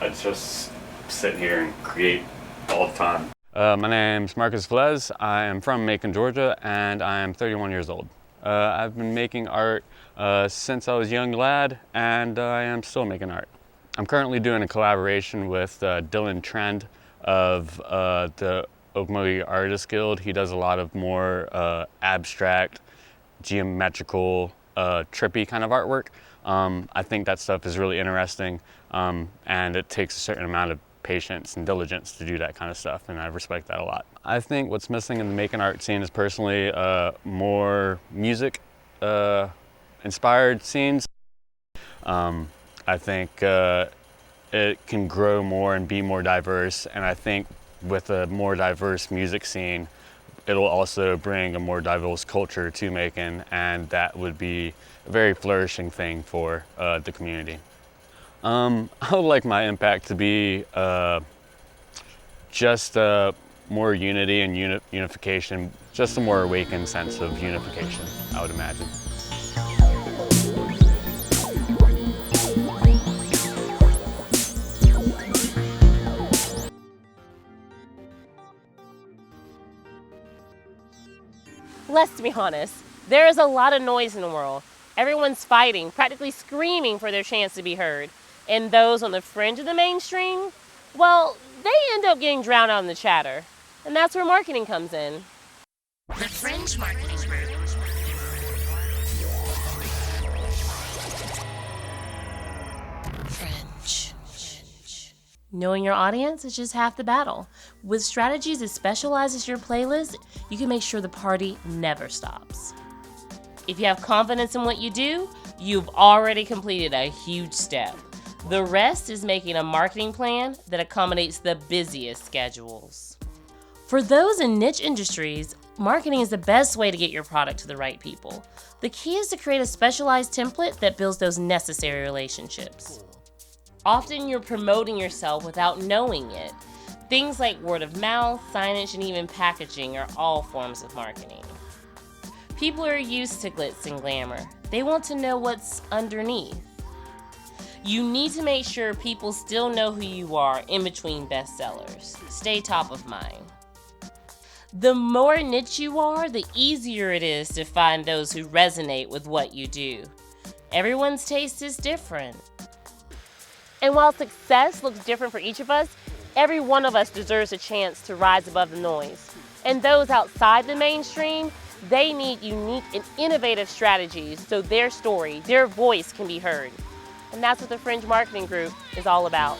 I just sit here and create all the time. My name's Marcus Velez. I am from Macon, Georgia, and I am 31 years old. I've been making art since I was a young lad, and I am still making art. I'm currently doing a collaboration with Dylan Trend of the Oakmont Artists Guild. He does a lot of more abstract, geometrical, trippy kind of artwork. I think that stuff is really interesting, and it takes a certain amount of patience and diligence to do that kind of stuff, and I respect that a lot. I think what's missing in the Macon art scene is personally more music inspired scenes. I think it can grow more and be more diverse, and I think with a more diverse music scene, it'll also bring a more diverse culture to Macon, and that would be a very flourishing thing for the community. I would like my impact to be just more unity and unification, just a more awakened sense of unification, I would imagine. Let's be honest, there is a lot of noise in the world. Everyone's fighting, practically screaming for their chance to be heard. And those on the fringe of the mainstream, well, they end up getting drowned out in the chatter. And that's where marketing comes in. The Fringe Marketing Group. Fringe. Knowing your audience is just half the battle. With strategies as specialized as your playlist, you can make sure the party never stops. If you have confidence in what you do, you've already completed a huge step. The rest is making a marketing plan that accommodates the busiest schedules. For those in niche industries, marketing is the best way to get your product to the right people. The key is to create a specialized template that builds those necessary relationships. Often you're promoting yourself without knowing it. Things like word of mouth, signage, and even packaging are all forms of marketing. People are used to glitz and glamour. They want to know what's underneath. You need to make sure people still know who you are in between bestsellers. Stay top of mind. The more niche you are, the easier it is to find those who resonate with what you do. Everyone's taste is different. And while success looks different for each of us, every one of us deserves a chance to rise above the noise. And those outside the mainstream, they need unique and innovative strategies so their story, their voice can be heard. And that's what the Fringe Marketing Group is all about.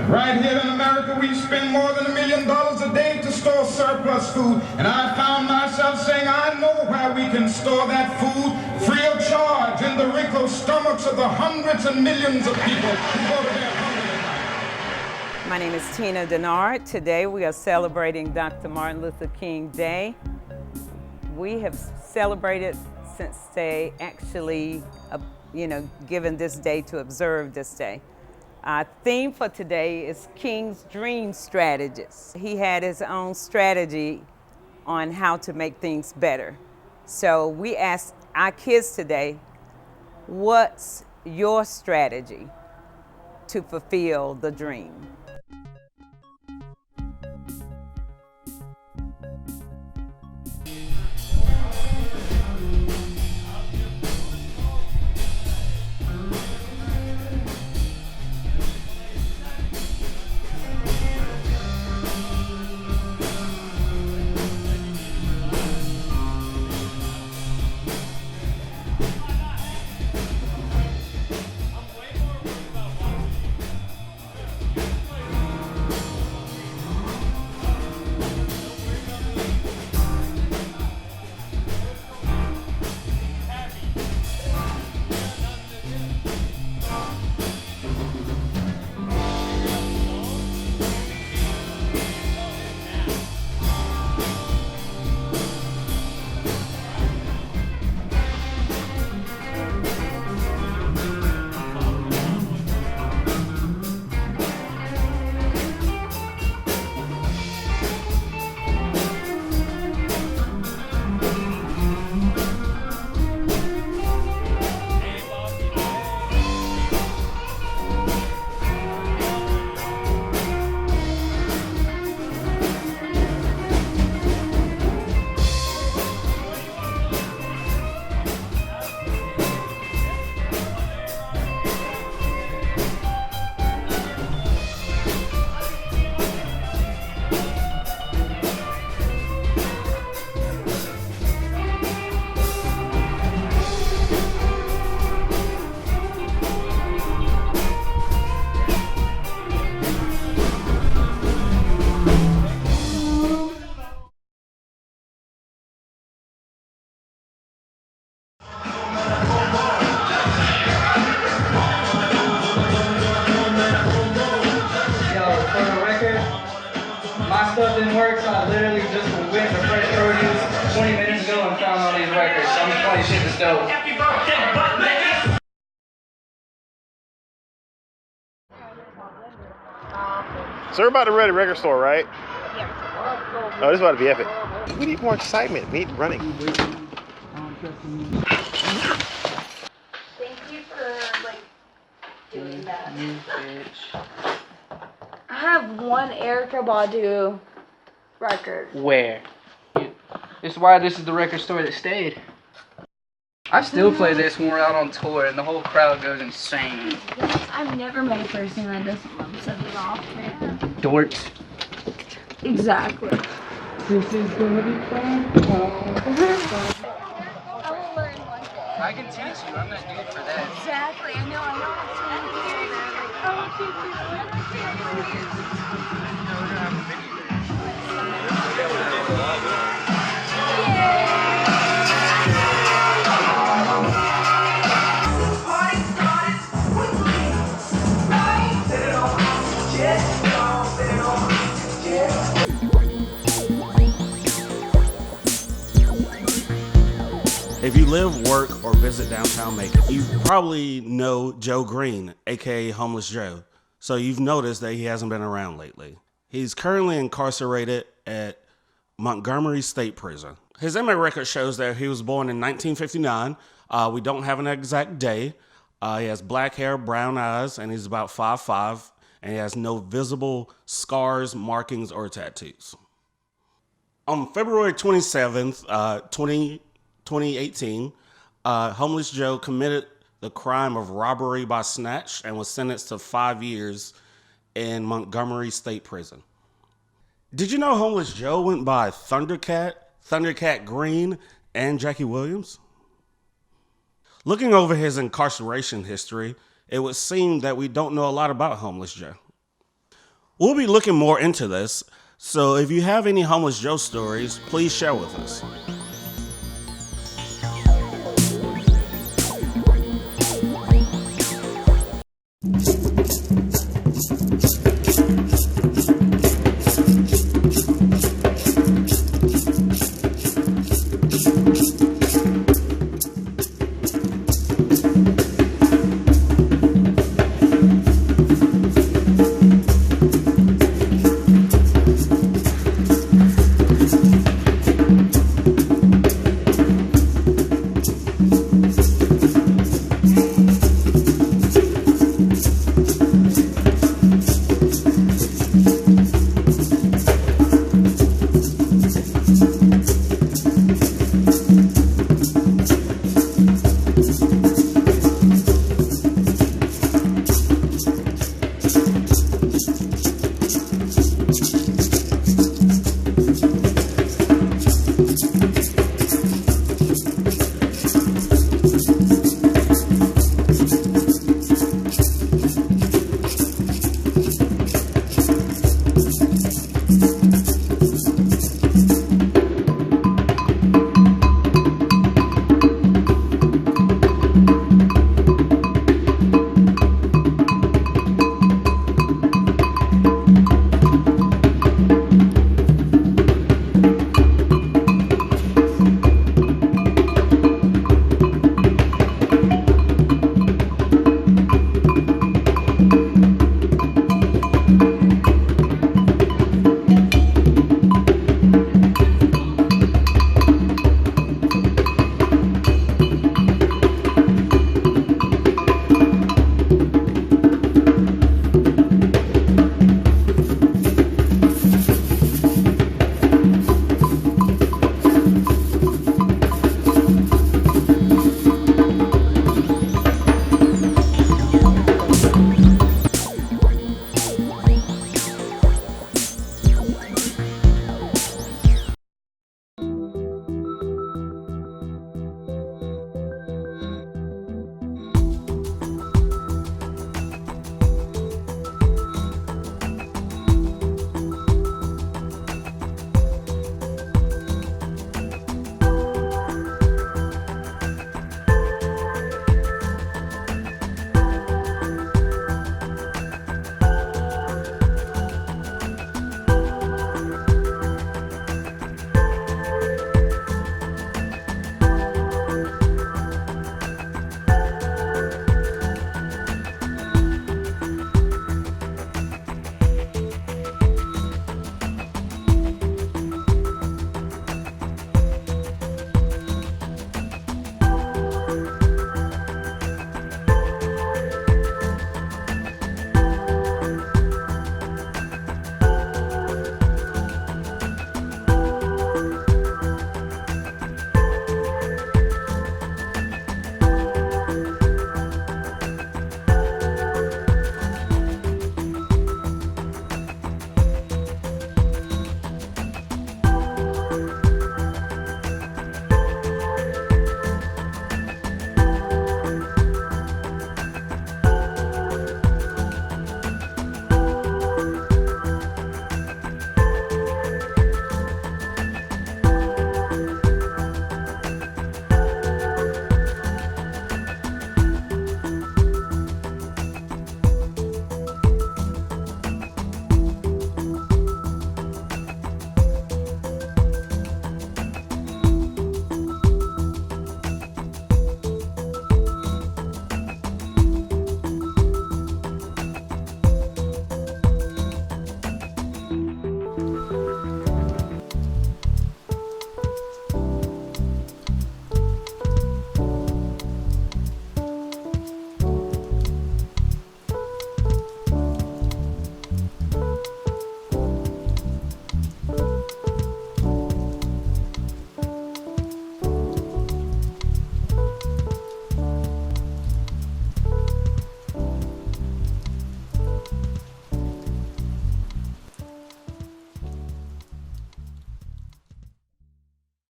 Right here in America, we spend more than $1 million a day to store surplus food. And I found myself saying, I know where we can store that food free of charge in the wrinkled stomachs of the hundreds and millions of people who go to their hungry. My name is Tina Denard. Today we are celebrating Dr. Martin Luther King Day. We have celebrated since they actually, given this day to observe this day. Our theme for today is King's Dream Strategist. He had his own strategy on how to make things better. So we asked our kids today, what's your strategy to fulfill the dream? party shit was dope. Happy birthday, butt niggas! So we're about to ready record store, right? Yeah. Oh, this is about to be epic. We need more excitement. We need running. Thank you for doing that. I have one Erykah Badu record. Where? This is why this is the record store that stayed. I still play this when we're out on tour and the whole crowd goes insane. I've never met a person that doesn't love Set It Off, man. Dorks. Exactly. This is gonna be fun. I will learn one day. I can teach you. I'm not good for that. Exactly. I know. It's so weird. I'm like, If you live, work, or visit downtown Macon, you probably know Joe Green, aka Homeless Joe. So you've noticed that he hasn't been around lately. He's currently incarcerated at Montgomery State Prison. His inmate record shows that he was born in 1959. We don't have an exact day. He has black hair, brown eyes, and he's about 5'5", and he has no visible scars, markings, or tattoos. On February 27th, 2018, Homeless Joe committed the crime of robbery by snatch and was sentenced to 5 years in Montgomery State Prison. Did you know Homeless Joe went by Thundercat, Thundercat Green, and Jackie Williams? Looking over his incarceration history, it would seem that we don't know a lot about Homeless Joe. We'll be looking more into this, so if you have any Homeless Joe stories, please share with us.